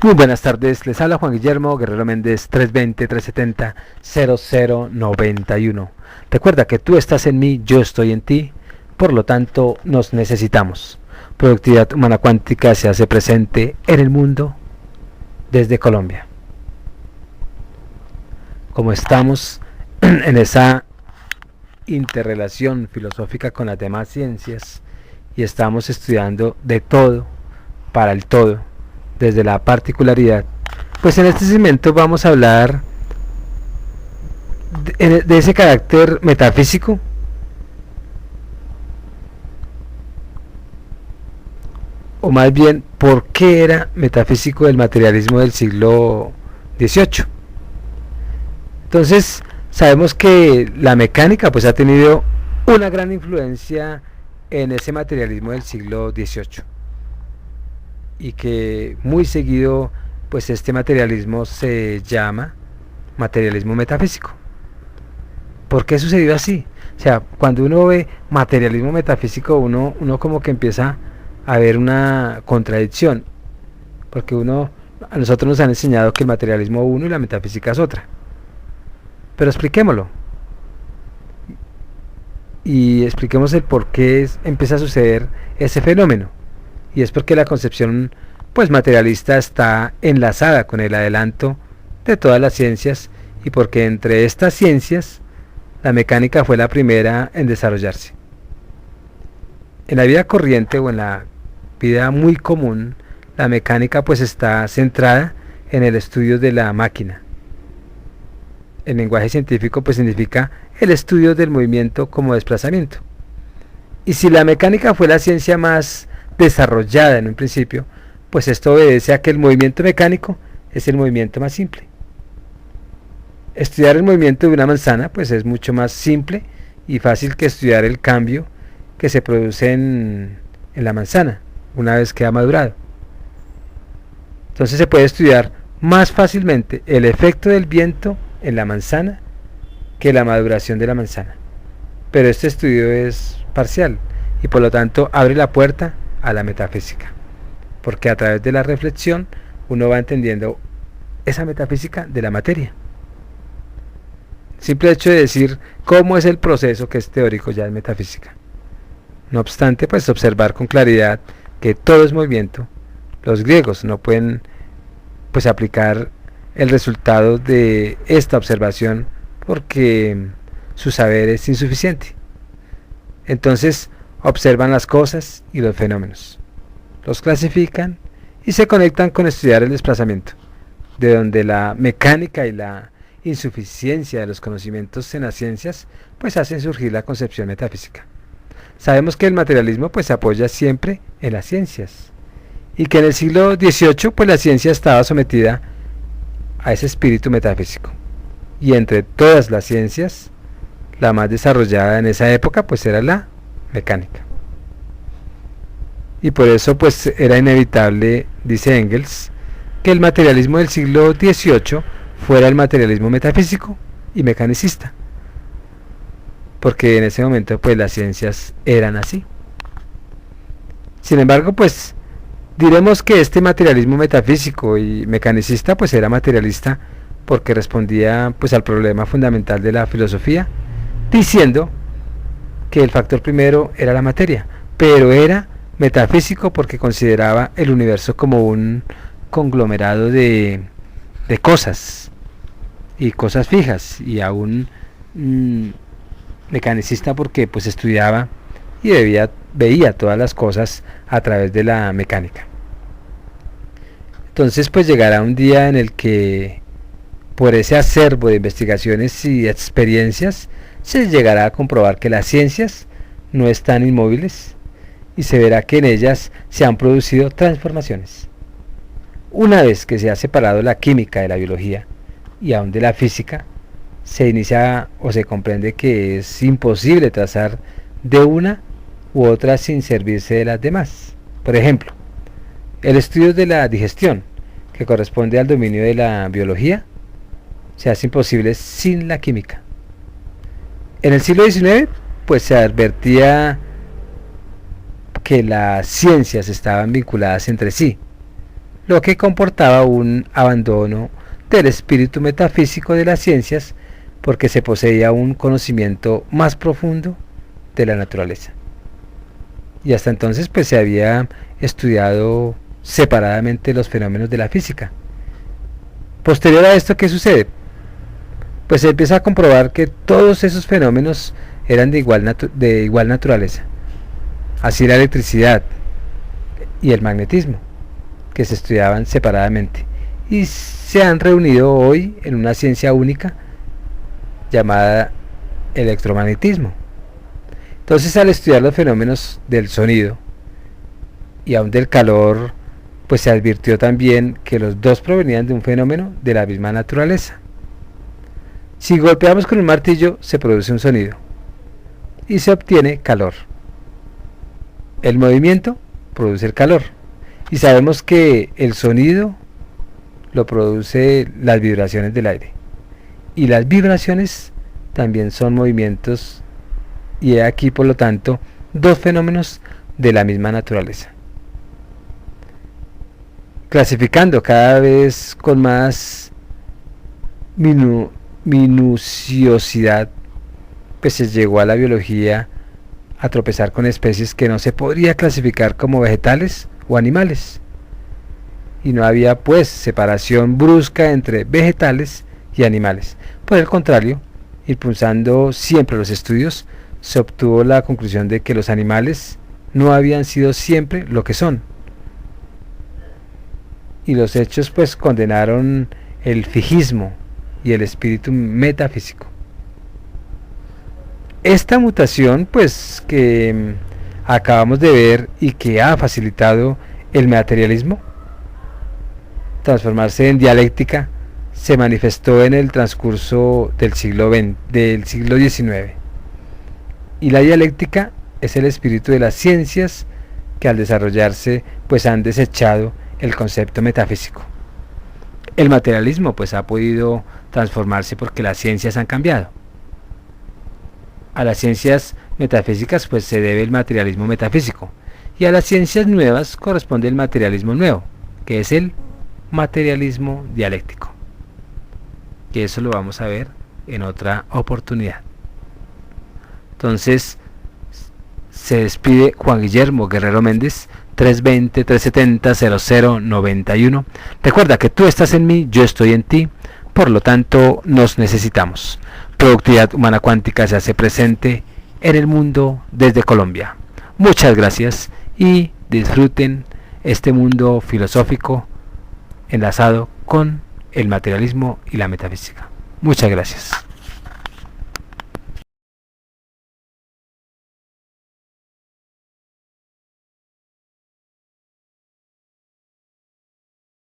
Muy buenas tardes, les habla Juan Guillermo Guerrero Méndez, 320-370-0091. Recuerda que tú estás en mí, yo estoy en ti, por lo tanto nos necesitamos. Productividad Humana Cuántica se hace presente en el mundo desde Colombia. Como estamos en esa interrelación filosófica con las demás ciencias y estamos estudiando de todo para el todo, desde la particularidad, pues en este segmento vamos a hablar de ese carácter metafísico o más bien por qué era metafísico el materialismo del siglo XVIII. Entonces sabemos que la mecánica pues ha tenido una gran influencia en ese materialismo del siglo XVIII y que muy seguido pues este materialismo se llama materialismo metafísico. ¿Por qué sucedió así? O sea, cuando uno ve materialismo metafísico, uno como que empieza a ver una contradicción, porque a nosotros nos han enseñado que el materialismo es uno y la metafísica es otra. Pero expliquémoslo. Y expliquemos el por qué empieza a suceder ese fenómeno. Y es porque la concepción pues materialista está enlazada con el adelanto de todas las ciencias y porque entre estas ciencias la mecánica fue la primera en desarrollarse. En la vida corriente o en la vida muy común, la mecánica pues está centrada en el estudio de la máquina. El lenguaje científico pues significa el estudio del movimiento como desplazamiento. Y si la mecánica fue la ciencia más desarrollada en un principio, pues esto obedece a que el movimiento mecánico es el movimiento más simple. Estudiar el movimiento de una manzana pues es mucho más simple y fácil que estudiar el cambio que se produce en la manzana una vez que ha madurado. Entonces se puede estudiar más fácilmente el efecto del viento en la manzana que la maduración de la manzana. Pero este estudio es parcial y por lo tanto abre la puerta a la metafísica, porque a través de la reflexión uno va entendiendo esa metafísica de la materia. Simple hecho de decir cómo es el proceso que es teórico ya es metafísica. No obstante, pues observar con claridad que todo es movimiento. Los griegos no pueden pues aplicar el resultado de esta observación porque su saber es insuficiente. Entonces observan las cosas y los fenómenos, los clasifican y se conectan con estudiar el desplazamiento, de donde la mecánica y la insuficiencia de los conocimientos en las ciencias pues hacen surgir la concepción metafísica. Sabemos que el materialismo pues se apoya siempre en las ciencias y que en el siglo XVIII pues la ciencia estaba sometida a ese espíritu metafísico, y entre todas las ciencias la más desarrollada en esa época pues era la mecánica. Y por eso pues era inevitable, dice Engels, que el materialismo del siglo XVIII fuera el materialismo metafísico y mecanicista, porque en ese momento pues las ciencias eran así. Sin embargo pues diremos que este materialismo metafísico y mecanicista pues era materialista porque respondía pues al problema fundamental de la filosofía, diciendo que el factor primero era la materia, pero era metafísico porque consideraba el universo como un conglomerado de cosas y cosas fijas, y aún mecanicista porque pues estudiaba y veía todas las cosas a través de la mecánica. Entonces pues llegará un día en el que por ese acervo de investigaciones y experiencias se llegará a comprobar que las ciencias no están inmóviles y se verá que en ellas se han producido transformaciones. Una vez que se ha separado la química de la biología y aún de la física, se inicia o se comprende que es imposible trazar de una u otra sin servirse de las demás. Por ejemplo, el estudio de la digestión, que corresponde al dominio de la biología, se hace imposible sin la química. En el siglo XIX, pues se advertía que las ciencias estaban vinculadas entre sí, lo que comportaba un abandono del espíritu metafísico de las ciencias, porque se poseía un conocimiento más profundo de la naturaleza. Y hasta entonces pues se había estudiado separadamente los fenómenos de la física. Posterior a esto, ¿qué sucede? Pues se empieza a comprobar que todos esos fenómenos eran de igual naturaleza. Así la electricidad y el magnetismo, que se estudiaban separadamente, y se han reunido hoy en una ciencia única llamada electromagnetismo. Entonces, al estudiar los fenómenos del sonido y aún del calor, pues se advirtió también que los dos provenían de un fenómeno de la misma naturaleza. Si golpeamos con un martillo, se produce un sonido y se obtiene calor. El movimiento produce el calor, y sabemos que el sonido lo produce las vibraciones del aire, y las vibraciones también son movimientos, y he aquí por lo tanto dos fenómenos de la misma naturaleza. Clasificando cada vez con más minuciosidad, pues se llegó a la biología a tropezar con especies que no se podría clasificar como vegetales o animales, y no había pues separación brusca entre vegetales y animales. Por el contrario, impulsando siempre los estudios, se obtuvo la conclusión de que los animales no habían sido siempre lo que son, y los hechos pues condenaron el fijismo y el espíritu metafísico. Esta mutación pues que acabamos de ver y que ha facilitado el materialismo transformarse en dialéctica, se manifestó en el transcurso del siglo XIX, y la dialéctica es el espíritu de las ciencias que al desarrollarse pues han desechado el concepto metafísico. El materialismo pues ha podido transformarse porque las ciencias han cambiado. A las ciencias metafísicas pues se debe el materialismo metafísico, y a las ciencias nuevas corresponde el materialismo nuevo, que es el materialismo dialéctico, que eso lo vamos a ver en otra oportunidad. Entonces se despide Juan Guillermo Guerrero Méndez, 320-370-0091. Recuerda que tú estás en mí, yo estoy en ti, por lo tanto nos necesitamos. Productividad Humana Cuántica se hace presente en el mundo desde Colombia. Muchas gracias y disfruten este mundo filosófico enlazado con el materialismo y la metafísica. Muchas gracias.